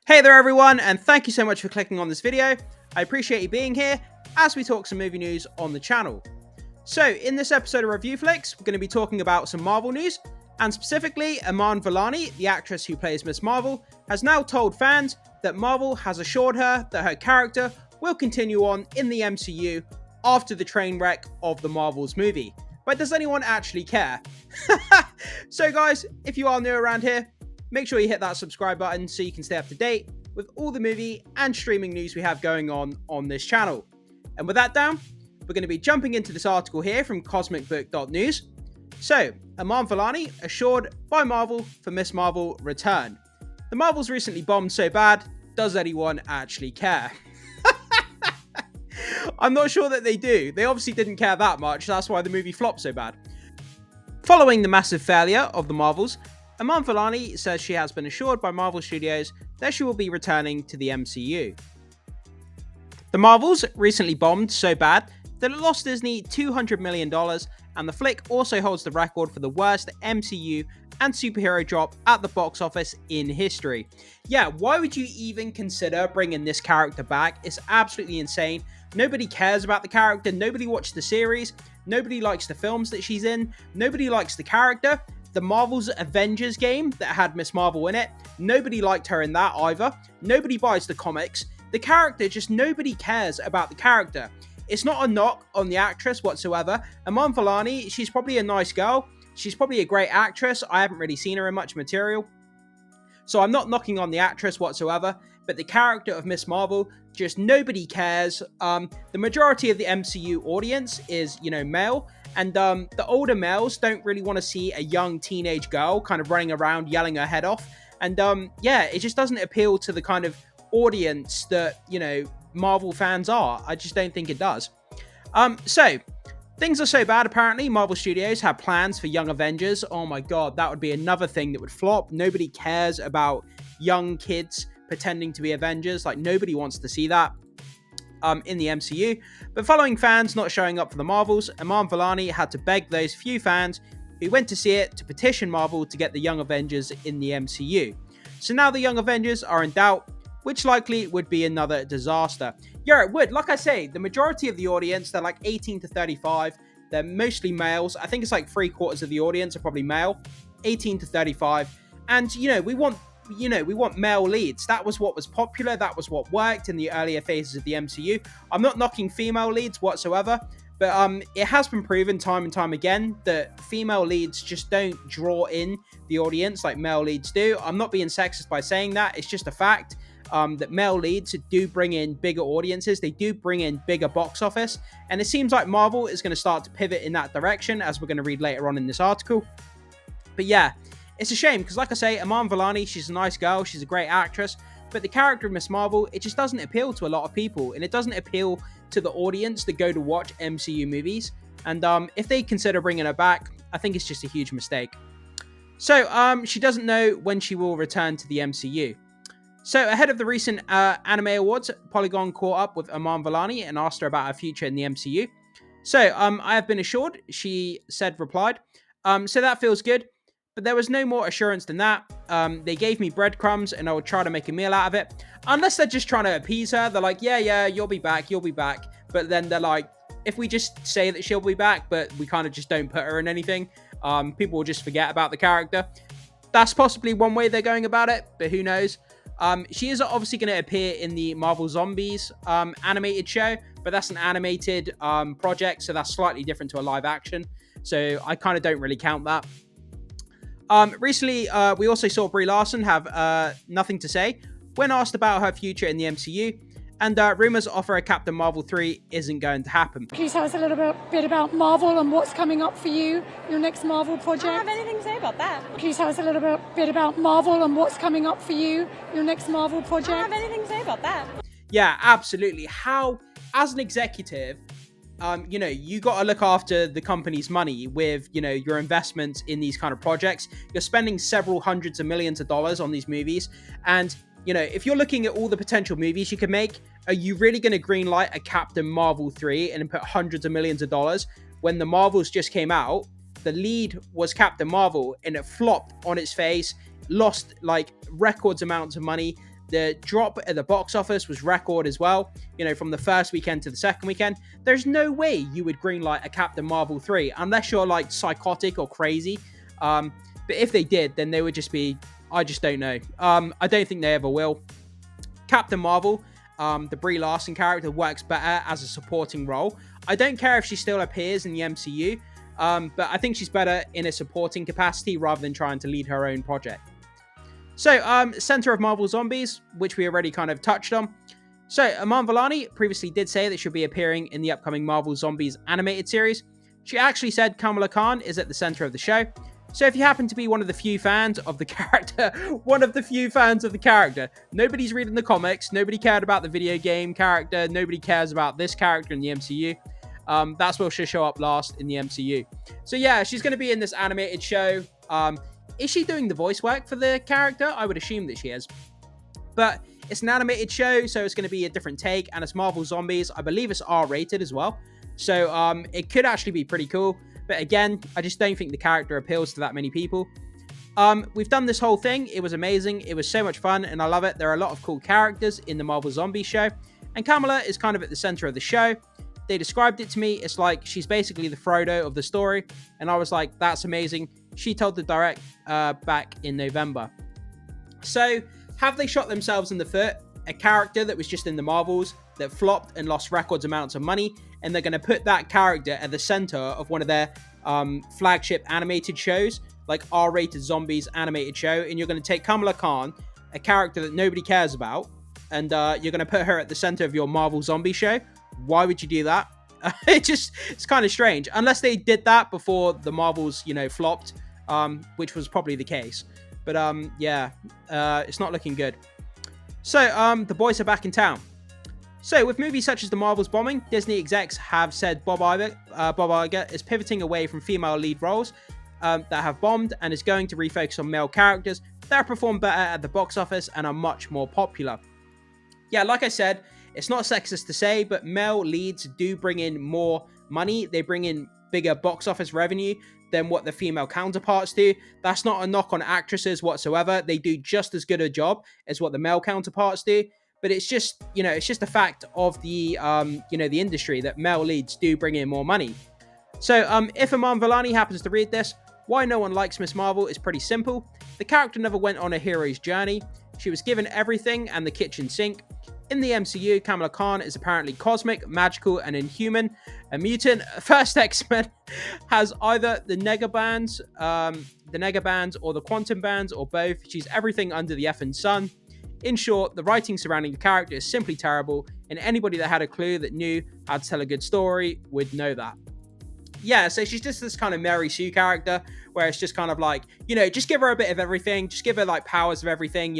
Hey there everyone, and thank you so much for clicking on this video. I appreciate you being here as we talk some movie news on the channel. So in this episode of Review Flicks, we're going to be talking about some Marvel news, and specifically Iman Vellani, the actress who plays Miss Marvel, has now told fans that Marvel has assured her that her character will continue on in the MCU after the train wreck of the Marvels movie. But does anyone actually care? So guys, if you are new around here, make sure you hit that subscribe button so you can stay up to date with all the movie and streaming news we have going on this channel. And with that down, we're going to be jumping into this article here from cosmicbook.news. So, Iman Vellani assured by Marvel for Miss Marvel return. The Marvels recently bombed so bad, does anyone actually care? I'm not sure that they do. They obviously didn't care that much, that's why the movie flopped so bad. Following the massive failure of the Marvels, Iman Vellani says she has been assured by Marvel Studios that she will be returning to the MCU. The Marvels recently bombed so bad that it lost Disney $200 million, and the flick also holds the record for the worst MCU and superhero drop at the box office in history. Yeah, why would you even consider bringing this character back? It's absolutely insane. Nobody cares about the character, nobody watched the series, nobody likes the films that she's in, nobody likes the character. The Marvel's Avengers game that had Miss Marvel in it, nobody liked her in that either. Nobody buys the comics. The character, just nobody cares about the character. It's not a knock on the actress whatsoever. Iman Vellani, she's probably a nice girl. She's probably a great actress. I haven't really seen her in much material, so I'm not knocking on the actress whatsoever. But the character of Miss Marvel, just nobody cares. The majority of the MCU audience is, male. And the older males don't really want to see a young teenage girl kind of running around yelling her head off. And yeah, it just doesn't appeal to the kind of audience that, Marvel fans are. I just don't think it does. So, things are so bad apparently. Marvel Studios have plans for Young Avengers. Oh my god, that would be another thing that would flop. Nobody cares about young kids pretending to be Avengers. Like, nobody wants to see that in the MCU. But following fans not showing up for the Marvels, Iman Vellani had to beg those few fans who went to see it to petition Marvel to get the Young Avengers in the MCU. So now the Young Avengers are in doubt, which likely would be another disaster. Yeah, it would. Like I say, the majority of the audience, they're like 18 to 35. They're mostly males. I think it's like 3/4 of the audience are probably male, 18 to 35. And, we want male leads. That was what was popular. That was what worked in the earlier phases of the MCU. I'm not knocking female leads whatsoever, but it has been proven time and time again that female leads just don't draw in the audience like male leads do. I'm not being sexist by saying that. It's just a fact that male leads do bring in bigger audiences. They do bring in bigger box office. And it seems like Marvel is going to start to pivot in that direction, as we're going to read later on in this article. But yeah, it's a shame because, like I say, Iman Vellani, she's a nice girl, she's a great actress, but the character of Miss Marvel, it just doesn't appeal to a lot of people, and it doesn't appeal to the audience that go to watch MCU movies. And if they consider bringing her back, I think it's just a huge mistake. So she doesn't know when she will return to the MCU. So ahead of the recent anime awards, Polygon caught up with Iman Vellani and asked her about her future in the MCU. So I have been assured, she replied. So that feels good. But there was no more assurance than that. They gave me breadcrumbs and I would try to make a meal out of it. Unless they're just trying to appease her. They're like, yeah, you'll be back. But then they're like, if we just say that she'll be back, but we kind of just don't put her in anything, people will just forget about the character. That's possibly one way they're going about it, but who knows? She is obviously going to appear in the Marvel Zombies animated show, but that's an animated project, so that's slightly different to a live action. So I kind of don't really count that. Recently, we also saw Brie Larson have nothing to say when asked about her future in the MCU, and rumors of her Captain Marvel 3 isn't going to happen. Can you tell us a little bit about Marvel and what's coming up for you, your next Marvel project? I don't have anything to say about that. Can you tell us a little bit about Marvel and what's coming up for you, your next Marvel project? I don't have anything to say about that. Yeah, absolutely. How, as an executive, you got to look after the company's money with, your investments in these kind of projects. You're spending several hundreds of millions of dollars on these movies. And, if you're looking at all the potential movies you could make, are you really going to greenlight a Captain Marvel 3 and put hundreds of millions of dollars when the Marvels just came out? The lead was Captain Marvel and it flopped on its face, lost like records amounts of money. The drop at the box office was record as well, from the first weekend to the second weekend. There's no way you would greenlight a Captain Marvel 3 unless you're like psychotic or crazy. But if they did, then they would just be, I just don't know. I don't think they ever will. Captain Marvel, the Brie Larson character, works better as a supporting role. I don't care if she still appears in the MCU, but I think she's better in a supporting capacity rather than trying to lead her own project. So, center of Marvel Zombies, which we already kind of touched on. So, Iman Vellani previously did say that she'll be appearing in the upcoming Marvel Zombies animated series. She actually said Kamala Khan is at the center of the show. So if you happen to be one of the few fans of the character, nobody's reading the comics, nobody cared about the video game character, nobody cares about this character in the MCU, that's where she'll show up last in the MCU. So yeah, she's going to be in this animated show. Is she doing the voice work for the character? I would assume that she is. But it's an animated show, so it's going to be a different take, and it's Marvel Zombies. I believe it's R-rated as well. So it could actually be pretty cool. But again, I just don't think the character appeals to that many people. We've done this whole thing. It was amazing. It was so much fun, and I love it. There are a lot of cool characters in the Marvel Zombies show, and Kamala is kind of at the center of the show. They described it to me. It's like she's basically the Frodo of the story, and I was like, that's amazing. She told the direct back in November. So, have they shot themselves in the foot? A character that was just in the Marvels that flopped and lost records amounts of money, and they're going to put that character at the center of one of their flagship animated shows, like R-rated Zombies animated show, and you're going to take Kamala Khan, a character that nobody cares about, and you're going to put her at the center of your Marvel Zombie show. Why would you do that? It's kind of strange, unless they did that before the Marvels, flopped, which was probably the case. But yeah, it's not looking good. So the boys are back in town. So, with movies such as The Marvels bombing, Disney execs have said Bob Iger is pivoting away from female lead roles that have bombed and is going to refocus on male characters that perform better at the box office and are much more popular. Yeah, like I said, it's not sexist to say, but male leads do bring in more money. They bring in bigger box office revenue than what the female counterparts do. That's not a knock on actresses whatsoever. They do just as good a job as what the male counterparts do. But it's just, it's just a fact of the, the industry that male leads do bring in more money. So, if Iman Vellani happens to read this, why no one likes Miss Marvel is pretty simple. The character never went on a hero's journey. She was given everything and the kitchen sink. In the MCU, Kamala Khan is apparently cosmic, magical, and inhuman. A mutant. First X-Men has either the nega bands, or the quantum bands, or both. She's everything under the effing sun. In short, the writing surrounding the character is simply terrible, and anybody that had a clue that knew how to tell a good story would know that. Yeah, so she's just this kind of Mary Sue character, where it's just kind of like, just give her a bit of everything, just give her like powers of everything.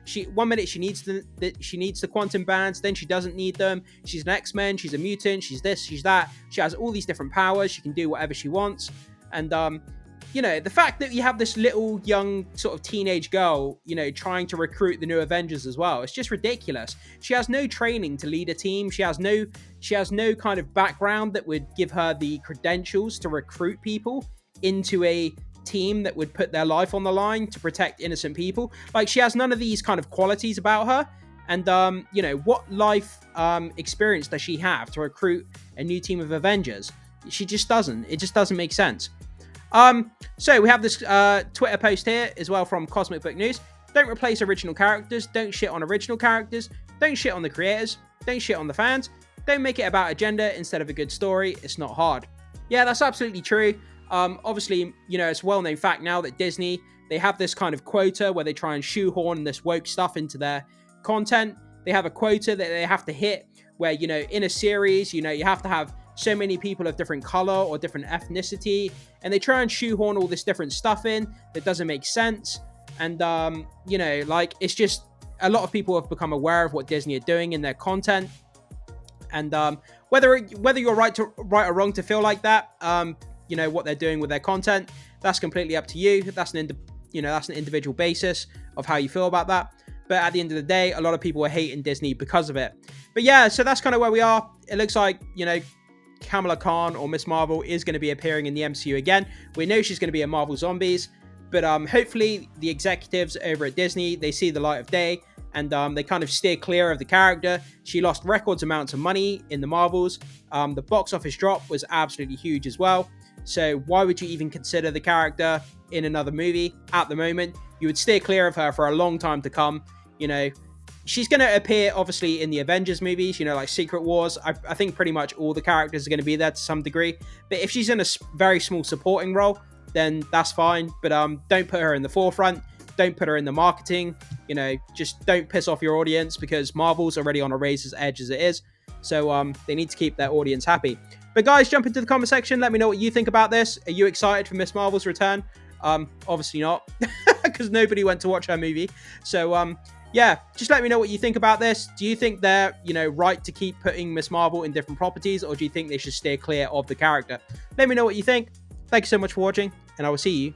She 1 minute she needs the quantum bands, then she doesn't need them. She's an X-Men, she's a mutant, she's this, she's that. She has all these different powers. She can do whatever she wants, and the fact that you have this little young sort of teenage girl, trying to recruit the new Avengers as well, it's just ridiculous. She has no training to lead a team. She has no kind of background that would give her the credentials to recruit people into a team that would put their life on the line to protect innocent people. Like, she has none of these kind of qualities about her. And, what life experience does she have to recruit a new team of Avengers? She just doesn't. It just doesn't make sense. So we have this Twitter post here as well from Cosmic Book News. Don't replace original characters. Don't shit on original characters. Don't shit on the creators. Don't shit on the fans. Don't make it about a gender instead of a good story. It's not hard. Yeah, that's absolutely true. Obviously, it's a well-known fact now that Disney, they have this kind of quota where they try and shoehorn this woke stuff into their content. They have a quota that they have to hit where, in a series, you have to have so many people of different color or different ethnicity, and they try and shoehorn all this different stuff in that doesn't make sense. And it's just, a lot of people have become aware of what Disney are doing in their content, and whether you're right or wrong to feel like that, what they're doing with their content, that's completely up to you. That's an individual basis of how you feel about that. But at the end of the day, a lot of people are hating Disney because of it. But yeah, so that's kind of where we are. It looks like, Kamala Khan or Miss Marvel is going to be appearing in the MCU again. We know she's going to be in Marvel Zombies, but hopefully the executives over at Disney, they see the light of day. and they kind of steer clear of the character. She lost records amounts of money in the Marvels. The box office drop was absolutely huge as well. So why would you even consider the character in another movie at the moment? You would steer clear of her for a long time to come. You know, she's going to appear, obviously, in the Avengers movies, you know, like Secret Wars. I think pretty much all the characters are going to be there to some degree. But if she's in a very small supporting role, then that's fine. But don't put her in the forefront. Don't put her in the marketing. You know, just don't piss off your audience, because Marvel's already on a razor's edge as it is. So they need to keep their audience happy. But guys, jump into the comment section. Let me know what you think about this. Are you excited for Miss Marvel's return? Obviously not, because nobody went to watch her movie. So yeah, just let me know what you think about this. Do you think they're, you know, right to keep putting Miss Marvel in different properties, or do you think they should steer clear of the character? Let me know what you think. Thank you so much for watching, and I will see you